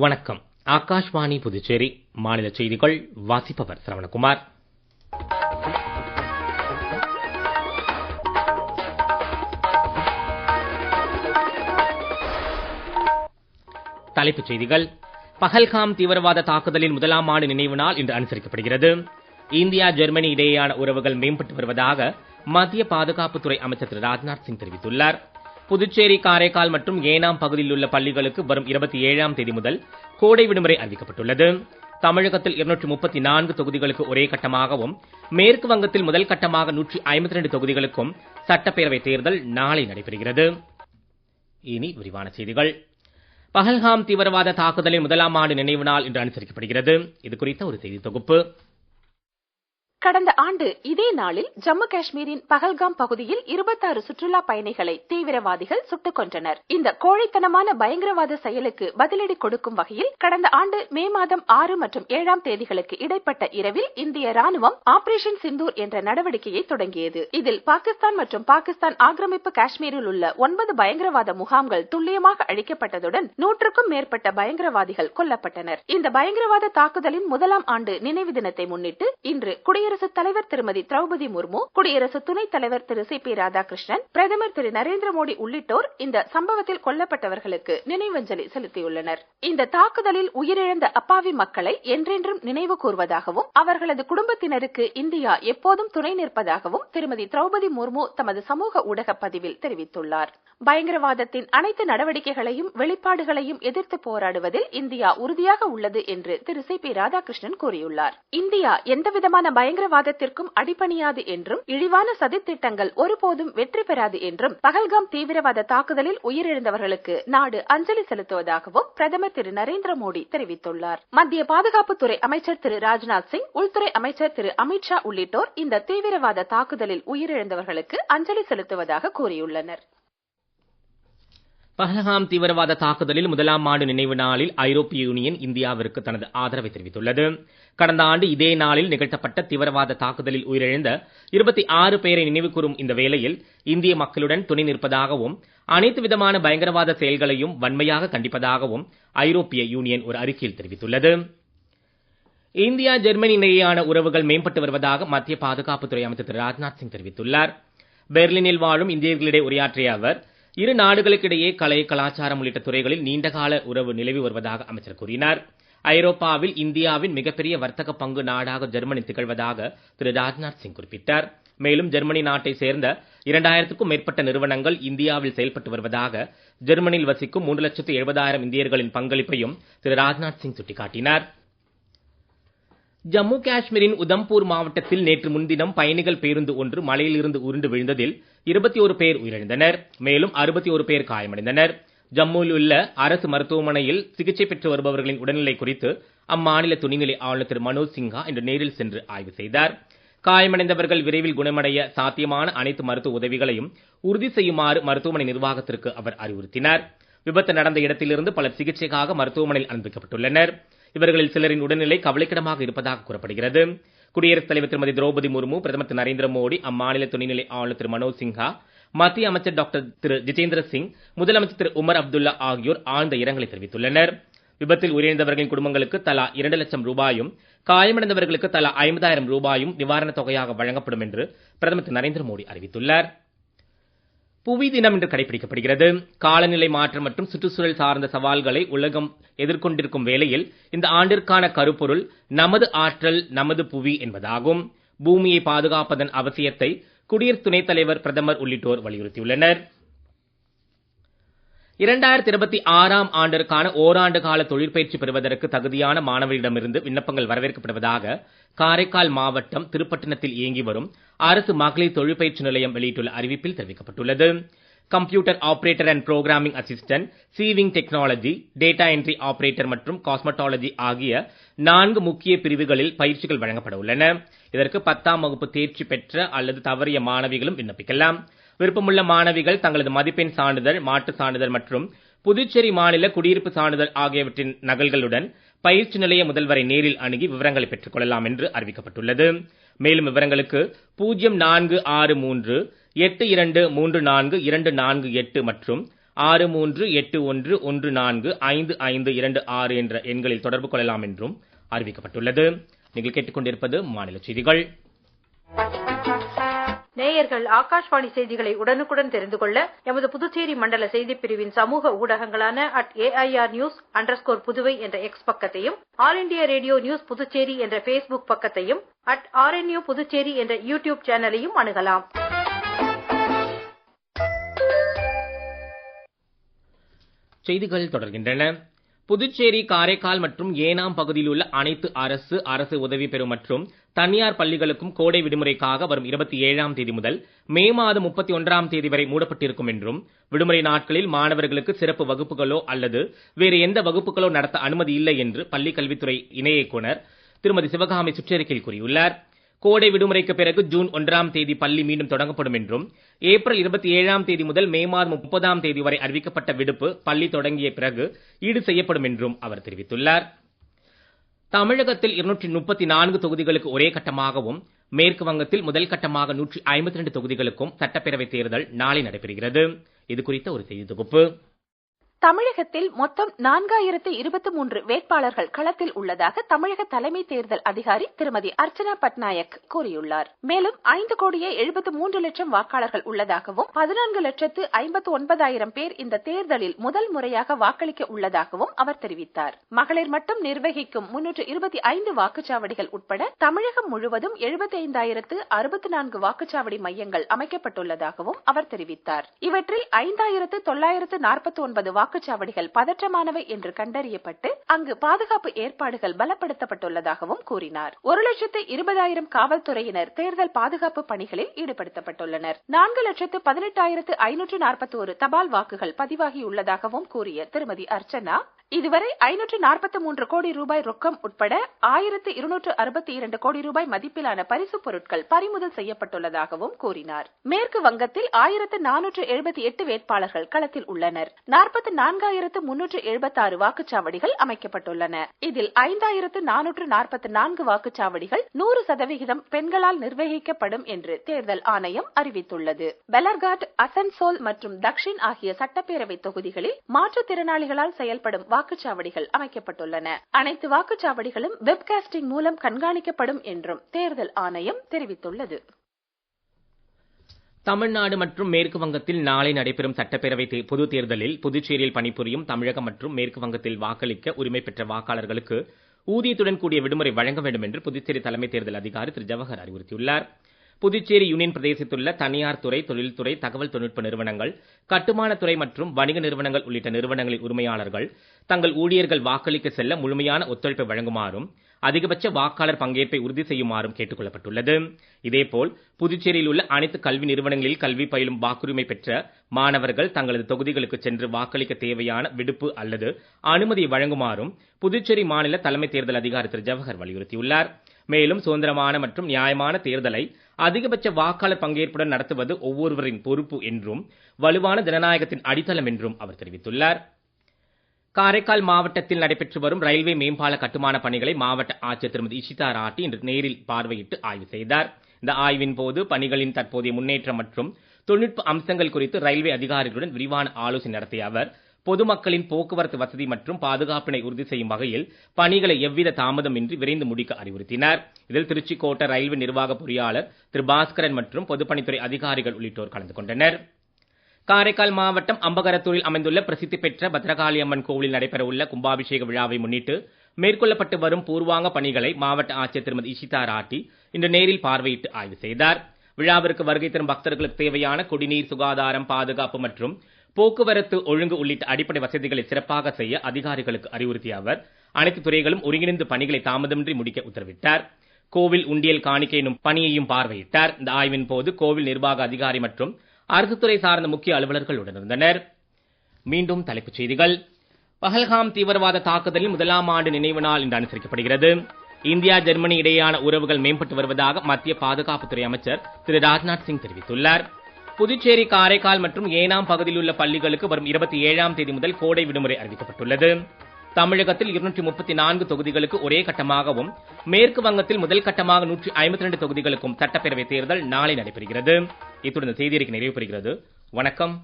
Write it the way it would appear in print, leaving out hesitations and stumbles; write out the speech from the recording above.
வணக்கம். ஆகாஷ்வாணி புதுச்சேரி மாநில செய்திகள் வாசிப்பவர் சரவணகுமார். தலைப்புச் செய்திகள். பஹல்காம் தீவிரவாத தாக்குதலின் முதலாம் ஆண்டு நினைவு நாள் இன்று அனுசரிக்கப்படுகிறது. இந்தியா ஜெர்மனி இடையேயான உறவுகள் மேம்பட்டு வருவதாக மத்திய பாதுகாப்புத்துறை அமைச்சர் திரு ராஜ்நாத் சிங் தெரிவித்துள்ளார். புதுச்சேரி, காரைக்கால் மற்றும் ஏனாம் பகுதியில் உள்ள பள்ளிகளுக்கு வரும் 27ஆம் தேதி முதல் கோடை விடுமுறை அறிவிக்கப்பட்டுள்ளது. தமிழகத்தில் 234 தொகுதிகளுக்கு ஒரே கட்டமாகவும், மேற்கு வங்கத்தில் முதல் கட்டமாக 152 தொகுதிகளுக்கும் சட்டப்பேரவை தேர்தல் நாளை நடைபெறுகிறது. இனி விரிவான செய்திகள். பஹல்காம் தீவிரவாத தாக்குதலின் முதலாம் ஆண்டு நினைவு நாள் இன்று அனுசரிக்கப்படுகிறது. இது குறித்த ஒரு செய்தி தொகுப்பு. கடந்த ஆண்டு இதே நாளில் ஜம்மு காஷ்மீரின் பஹல்காம் பகுதியில் 26 சுற்றுலா பயணிகளை தீவிரவாதிகள் சுட்டுக் கொன்றனர். இந்த கோழைத்தனமான பயங்கரவாத செயலுக்கு பதிலடி கொடுக்கும் வகையில் கடந்த ஆண்டு மே மாதம் 6 மற்றும் 7ஆம் தேதிகளுக்கு இடைப்பட்ட இரவில் இந்திய ராணுவம் ஆபரேஷன் சிந்தூர் என்ற நடவடிக்கையை தொடங்கியது. இதில் பாகிஸ்தான் மற்றும் பாகிஸ்தான் ஆக்கிரமிப்பு காஷ்மீரில் உள்ள 9 பயங்கரவாத முகாம்கள் துல்லியமாக அழிக்கப்பட்டதுடன் 100க்கும் மேற்பட்ட பயங்கரவாதிகள் கொல்லப்பட்டனர். இந்த பயங்கரவாத தாக்குதலின் முதலாம் ஆண்டு நினைவு தினத்தை முன்னிட்டு இன்று குடியரசுத் தலைவர் திருமதி திரௌபதி முர்மு, குடியரசு துணைத் தலைவர் திரு சி.பி. ராதாகிருஷ்ணன், பிரதமர் திரு நரேந்திர மோடி உள்ளிட்டோர் இந்த சம்பவத்தில் கொல்லப்பட்டவர்களுக்கு நினைவஞ்சலி செலுத்தியுள்ளனர். இந்த தாக்குதலில் உயிரிழந்த அப்பாவி மக்களை என்றென்றும் நினைவு கூர்வதாகவும் அவர்களது குடும்பத்தினருக்கு இந்தியா எப்போதும் துணை நிற்பதாகவும் திருமதி திரௌபதி முர்மு தமது சமூக ஊடக பதிவில் தெரிவித்துள்ளார். பயங்கரவாதத்தின் அனைத்து நடவடிக்கைகளையும் வெளிப்பாடுகளையும் எதிர்த்து போராடுவதில் இந்தியா உறுதியாக உள்ளது என்று திரு சி.பி. ராதாகிருஷ்ணன் கூறியுள்ளார். இந்தியா எந்தவிதமான பயங்கரவாதத்திற்கும் அடிபணியாது என்றும் இழிவான சதித்திட்டங்கள் ஒருபோதும் வெற்றி பெறாது என்றும் பஹல்காம் தீவிரவாத தாக்குதலில் உயிரிழந்தவர்களுக்கு நாடு அஞ்சலி செலுத்துவதாகவும் பிரதமர் திரு நரேந்திர மோடி தெரிவித்துள்ளார். மத்திய பாதுகாப்புத்துறை அமைச்சர் திரு ராஜ்நாத் சிங், உள்துறை அமைச்சர் திரு அமித்ஷா உள்ளிட்டோர் இந்த தீவிரவாத தாக்குதலில் உயிரிழந்தவர்களுக்கு அஞ்சலி செலுத்துவதாக கூறியுள்ளனர். பஹல்காம் தீவிரவாத தாக்குதலில் முதலாம் ஆண்டு நினைவு நாளில் ஐரோப்பிய யூனியன் இந்தியாவிற்கு தனது ஆதரவை தெரிவித்துள்ளது. கடந்த ஆண்டு இதே நாளில் நிகழ்த்தப்பட்ட தீவிரவாத தாக்குதலில் உயிரிழந்த 26 பேரை நினைவு கூறும் இந்த வேளையில் இந்திய மக்களுடன் துணை நிற்பதாகவும் அனைத்து விதமான பயங்கரவாத செயல்களையும் வன்மையாக கண்டிப்பதாகவும் ஐரோப்பிய யூனியன் ஒரு அறிக்கையில் தெரிவித்துள்ளது. இந்தியா ஜெர்மனி இடையேயான உறவுகள் மேம்பட்டு வருவதாக மத்திய பாதுகாப்புத்துறை அமைச்சர் திரு ராஜ்நாத் சிங் தெரிவித்துள்ளார். பெர்லினில் வாழும் இந்தியர்களிடையே உரையாற்றிய அவர், இரு நாடுகளுக்கிடையே கலை, கலாச்சாரம் உள்ளிட்ட துறைகளில் நீண்டகால உறவு நிலவி வருவதாக அமைச்சர் கூறினார். ஐரோப்பாவில் இந்தியாவின் மிகப்பெரிய வர்த்தக பங்கு நாடாக ஜெர்மனி திகழ்வதாக திரு ராஜ்நாத் சிங் குறிப்பிட்டார். மேலும் ஜெர்மனி நாட்டை சேர்ந்த 2000க்கும் மேற்பட்ட நிறுவனங்கள் இந்தியாவில் செயல்பட்டு வருவதாக, ஜெர்மனியில் வசிக்கும் 3,70,000 இந்தியர்களின் பங்களிப்பையும் திரு ராஜ்நாத் சிங் சுட்டிக்காட்டினார். ஜம்மு காஷ்மீரின் உதம்பூர் மாவட்டத்தில் நேற்று முன்தினம் பயணிகள் பேருந்து ஒன்று மலையிலிருந்து உருண்டு விழுந்ததில் 21 பேர் உயிரிழந்தனர். மேலும் 61 பேர் காயமடைந்தனர். ஜம்முவில் உள்ள அரசு மருத்துவமனையில் சிகிச்சை பெற்று வருபவர்களின் உடல்நிலை குறித்து அம்மாநில துணைநிலை ஆளுநர் திரு மனோஜ் சின்ஹா இன்று நேரில் சென்று ஆய்வு செய்தார். காயமடைந்தவர்கள் விரைவில் குணமடைய சாத்தியமான அனைத்து மருத்துவ உதவிகளையும் உறுதி செய்யுமாறு மருத்துவமனை நிர்வாகத்திற்கு அவர் அறிவுறுத்தினார். விபத்து நடந்த இடத்திலிருந்து பலர் சிகிச்சைக்காக மருத்துவமனையில் அனுமதிக்கப்பட்டுள்ளனர். இவர்களில் சிலரின் உடல்நிலை கவலைக்கிடமாக இருப்பதாக கூறப்படுகிறது. குடியரசுத் தலைவர் திருமதி திரௌபதி முர்மு, பிரதமர் திரு நரேந்திர மோடி, அம்மாநில துணைநிலை ஆளுநர் திரு மனோஜ் சின்ஹா, மத்திய அமைச்சர் டாக்டர் திரு ஜிதேந்திர சிங், முதலமைச்சர் திரு உமர் அப்துல்லா ஆகியோர் ஆழ்ந்த இரங்கலை தெரிவித்துள்ளனர். விபத்தில் உயிரிழந்தவர்களின் குடும்பங்களுக்கு தலா 2 லட்சம் ரூபாயும், காயமடைந்தவர்களுக்கு தலா 50,000 ரூபாயும் நிவாரணத் தொகையாக வழங்கப்படும் என்று பிரதமர் திரு நரேந்திர மோடி அறிவித்துள்ளார். புவி தினம் இன்று கடைபிடிக்கப்படுகிறது. காலநிலை மாற்றம் மற்றும் சுற்றுச்சூழல் சார்ந்த சவால்களை உலகம் எதிர்கொண்டிருக்கும் வேளையில் இந்த ஆண்டிற்கான கருப்பொருள் நமது ஆற்றல் நமது புவி என்பதாகும். பூமியை பாதுகாப்பதன் அவசியத்தை குடியரசு துணைத் தலைவர், பிரதமர் உள்ளிட்டோர் வலியுறுத்தியுள்ளனர். 2026ஆம் ஆண்டிற்கான ஓராண்டு கால தொழிற்பயிற்சி பெறுவதற்கு தகுதியான மாணவரிடமிருந்து விண்ணப்பங்கள் வரவேற்கப்படுவதாக காரைக்கால் மாவட்டம் திருப்பட்டினத்தில் இயங்கி வரும் அரசு மகளிர் தொழிற்பயிற்சி நிலையம் வெளியிட்டுள்ள அறிவிப்பில் தெரிவிக்கப்பட்டுள்ளது. Computer operator and programming assistant, சீவிங் technology, data entry operator மற்றும் காஸ்மெட்டாலஜி ஆகிய 4 முக்கிய பிரிவுகளில் பயிற்சிகள் வழங்கப்பட உள்ளன. இதற்கு 10ஆம் வகுப்பு தேர்ச்சி பெற்ற அல்லது தவறிய மாணவிகளும் விண்ணப்பிக்கலாம். விருப்பமுள்ள மாணவிகள் தங்களது மதிப்பெண் சான்றிதழ், மாற்று சான்றிதழ் மற்றும் புதுச்சேரி மாநில குடியிருப்பு சான்றிதழ் ஆகியவற்றின் நகல்களுடன் பயிற்சி நிலைய முதல்வரை நேரில் அணுகி விவரங்களை பெற்றுக் கொள்ளலாம் என்று அறிவிக்கப்பட்டுள்ளது. மேலும் விவரங்களுக்கு 04638234 248 மற்றும் 6381145526 என்ற எண்களில் தொடர்பு கொள்ளலாம் என்றும் அறிவிக்கப்பட்டுள்ளது. நீங்கள் கேட்டுக்கொண்டிருப்பது மாநில செய்திகள். நேயர்கள் ஆகாஷ்வாணி செய்திகளை உடனுக்குடன் தெரிந்து கொள்ள எமது புதுச்சேரி மண்டல செய்திப் பிரிவின் சமூக ஊடகங்களான @AIR_News_புதுவை என்ற எக்ஸ் பக்கத்தையும், all India radio news Puducherry என்ற Facebook பக்கத்தையும், @RNU புதுச்சேரி என்ற யூடியூப் சேனலையும் அணுகலாம். செய்திகள் தொடர்கின்றன. புதுச்சேரி, காரைக்கால் மற்றும் ஏனாம் பகுதியில் உள்ள அனைத்து அரசு உதவி பெறும் மற்றும் தனியார் பள்ளிகளுக்கும் கோடை விடுமுறைக்காக வரும் 27ஆம் தேதி முதல் மே மாதம் 31ஆம் தேதி வரை மூடப்பட்டிருக்கும் என்றும், விடுமுறை நாட்களில் மாணவர்களுக்கு சிறப்பு வகுப்புகளோ அல்லது வேறு எந்த வகுப்புகளோ நடத்த அனுமதி இல்லை என்று பள்ளிக் கல்வித்துறை இணை இயக்குனர் திருமதி சிவகாமி சுற்றறிக்கையில் கூறியுள்ளார். கோடை விடுமுறைக்கு பிறகு ஜூன் 1ஆம் தேதி பள்ளி மீண்டும் தொடங்கப்படும் என்றும், ஏப்ரல் 27ஆம் தேதி முதல் மே மாதம் 30ஆம் தேதி வரை அறிவிக்கப்பட்ட விடுப்பு பள்ளி தொடங்கிய பிறகு ஈடு செய்யப்படும் என்றும் அவர் தெரிவித்துள்ளார். தமிழகத்தில் 234 தொகுதிகளுக்கு ஒரே கட்டமாகவும், மேற்கு வங்கத்தில் முதல் கட்டமாக 152 தொகுதிகளுக்கும் சட்டப்பேரவைத் தேர்தல் நாளை நடைபெறுகிறது. இது குறித்த ஒரு செய்தி தொகுப்பு. தமிழகத்தில் மொத்தம் 4023 வேட்பாளர்கள் களத்தில் உள்ளதாக தமிழக தலைமை தேர்தல் அதிகாரி திருமதி அர்ச்சனா பட்நாயக் கூறியுள்ளார். மேலும் 5,73,00,000 வாக்காளர்கள் உள்ளதாகவும் 14,59,000 பேர் இந்த தேர்தலில் முதல் முறையாக வாக்களிக்க உள்ளதாகவும் அவர் தெரிவித்தார். மகளிர் மட்டும் நிர்வகிக்கும் 325 வாக்குச்சாவடிகள் உட்பட தமிழகம் முழுவதும் 75,064 வாக்குச்சாவடி மையங்கள் அமைக்கப்பட்டுள்ளதாகவும் அவர் தெரிவித்தார். இவற்றில் 5,949 வாக்குச்சாவடிகள் பதற்றமானவை என்று கண்டறியப்பட்டு அங்கு பாதுகாப்பு ஏற்பாடுகள் பலப்படுத்தப்பட்டுள்ளதாகவும் கூறினார். 1,20,000 காவல்துறையினர் தேர்தல் பாதுகாப்பு பணிகளில் ஈடுபடுத்தப்பட்டுள்ளனர். 4,18,541 தபால் வாக்குகள் பதிவாகியுள்ளதாகவும் கூறிய திருமதி அர்ச்சனா, இதுவரை 543 கோடி ரூபாய் ரொக்கம் உட்பட 1,262 கோடி ரூபாய் மதிப்பிலான பரிசுப் பொருட்கள் பறிமுதல் செய்யப்பட்டுள்ளதாகவும் கூறினார். மேற்கு வங்கத்தில் 1,478 வேட்பாளர்கள் களத்தில் உள்ளனர். 44,376 வாக்குச்சாவடிகள் அமைக்கப்பட்டுள்ளன. இதில் 5,444 வாக்குச்சாவடிகள் 100% பெண்களால் நிர்வகிக்கப்படும் என்று தேர்தல் ஆணையம் அறிவித்துள்ளது. பெலர்காட், அசன்சோல் மற்றும் தக்ஷின் ஆகிய சட்டப்பேரவை தொகுதிகளில் மாற்றுத்திறனாளிகளால் செயல்படும் வாக்குச்சாவடிகள் அமைக்கப்பட்டுள்ளன. அனைத்து வாக்குச்சாவடிகளும் வெப்காஸ்டிங் மூலம் கண்காணிக்கப்படும் என்றும் தேர்தல் ஆணையம் தெரிவித்துள்ளது. தமிழ்நாடு மற்றும் மேற்கு வங்கத்தில் நாளை நடைபெறும் சட்டப்பேரவை பொதுத் தேர்தலில் புதுச்சேரியில் பணிபுரியும் தமிழகம் மற்றும் மேற்கு வங்கத்தில் வாக்களிக்க உரிமை பெற்ற வாக்காளர்களுக்கு ஊதியத்துடன் கூடிய விடுமுறை வழங்க வேண்டும் என்று புதுச்சேரி தலைமை தேர்தல் அதிகாரி திரு ஜவஹர் அறிவுறுத்தியுள்ளார். புதுச்சேரி யூனியன் பிரதேசத்துள்ள தனியார் துறை, தொழில்துறை, தகவல் தொழில்நுட்ப நிறுவனங்கள், கட்டுமானத்துறை மற்றும் வணிக நிறுவனங்கள் உள்ளிட்ட நிறுவனங்களின் உரிமையாளர்கள் தங்கள் ஊழியர்கள் வாக்களிக்க செல்ல முழுமையான ஒத்துழைப்பை வழங்குமாறும், அதிகபட்ச வாக்காளர் பங்கேற்பை உறுதி செய்யுமாறும் கேட்டுக் கொள்ளப்பட்டுள்ளது. இதேபோல் புதுச்சேரியில் உள்ள அனைத்து கல்வி நிறுவனங்களில் கல்வி பயிலும் வாக்குரிமை பெற்ற மாணவர்கள் தங்களது தொகுதிகளுக்கு சென்று வாக்களிக்க தேவையான விடுப்பு அல்லது அனுமதியை வழங்குமாறும் புதுச்சேரி மாநில தலைமை தேர்தல் அதிகாரி திரு ஜவஹர் வலியுறுத்தியுள்ளார். மேலும் சுதந்திரமான மற்றும் நியாயமான தேர்தலை அதிகபட்ச வாக்காளர் பங்கேற்புடன் நடத்துவது ஒவ்வொருவரின் பொறுப்பு என்றும், வலுவான ஜனநாயகத்தின் அடித்தளம் என்றும் அவர் தெரிவித்துள்ளார். காரைக்கால் மாவட்டத்தில் நடைபெற்று வரும் ரயில்வே மேம்பால கட்டுமான பணிகளை மாவட்ட ஆட்சியர் திருமதி இஷிதா ராட்டி இன்று நேரில் பார்வையிட்டு ஆய்வு செய்தார். இந்த ஆய்வின் போது பணிகளின் தற்போதைய முன்னேற்றம் மற்றும் தொழில்நுட்ப அம்சங்கள் குறித்து ரயில்வே அதிகாரிகளுடன் விரிவான ஆலோசனை நடத்திய அவர், பொதுமக்களின் போக்குவரத்து வசதி மற்றும் பாதுகாப்பினை உறுதி செய்யும் வகையில் பணிகளை எவ்வித தாமதமின்றி விரைந்து முடிக்க அறிவுறுத்தினார். இதில் திருச்சி கோட்ட ரயில்வே நிர்வாக பொறியாளர் திரு பாஸ்கரன் மற்றும் பொதுப்பணித்துறை அதிகாரிகள் உள்ளிட்டோர் கலந்து கொண்டனர். காரைக்கால் மாவட்டம் அம்பகரத்தூரில் அமைந்துள்ள பிரசித்தி பெற்ற பத்ரகாளி அம்மன் கோவிலில் நடைபெறவுள்ள கும்பாபிஷேக விழாவை முன்னிட்டு மேற்கொள்ளப்பட்டு வரும் பூர்வாங்க பணிகளை மாவட்ட ஆட்சியர் திருமதி இஷிதா ராட்டி இன்று நேரில் பார்வையிட்டு ஆய்வு செய்தார். விழாவிற்கு வருகை தரும் பக்தர்களுக்கு தேவையான குடிநீர், சுகாதாரம், பாதுகாப்பு மற்றும் போக்குவரத்து ஒழுங்கு உள்ளிட்ட அடிப்படை வசதிகளை சிறப்பாக செய்ய அதிகாரிகளுக்கு அறிவுறுத்திய அவர், அனைத்து துறைகளும் ஒருங்கிணைந்து பணிகளை தாமதமின்றி முடிக்க உத்தரவிட்டார். கோவில் உண்டியல் காணிக்கை எனும் பணியையும் பார்வையிட்டார். இந்த ஆய்வின் போது கோவில் நிர்வாக அதிகாரி மற்றும் அரசுத்துறை சார்ந்த முக்கிய அலுவலர்கள் உடனிருந்தனர். மீண்டும் தலைப்புச் செய்திகள். பஹல்காம் தீவிரவாத தாக்குதலில் 1ஆம் ஆண்டு நினைவு நாள் இன்று அனுசரிக்கப்படுகிறது. இந்தியா, ஜெர்மனி இடையேயான உறவுகள் மேம்பட்டு வருவதாக மத்திய பாதுகாப்புத்துறை அமைச்சர் திரு ராஜ்நாத் சிங் தெரிவித்துள்ளார். புதுச்சேரி, காரைக்கால் மற்றும் ஏனாம் பகுதியில் உள்ள பள்ளிகளுக்கு வரும் 27ஆம் தேதி முதல் கோடை விடுமுறை அறிவிக்கப்பட்டுள்ளது. தமிழகத்தில் 234 தொகுதிகளுக்கு ஒரே கட்டமாகவும், மேற்கு வங்கத்தில் முதல் கட்டமாக 152 தொகுதிகளுக்கும் சட்டப்பேரவை தேர்தல் நாளை நடைபெறுகிறது. இத்துடன் செய்தியறிக்கை நிறைவு பெறுகிறது. வணக்கம்.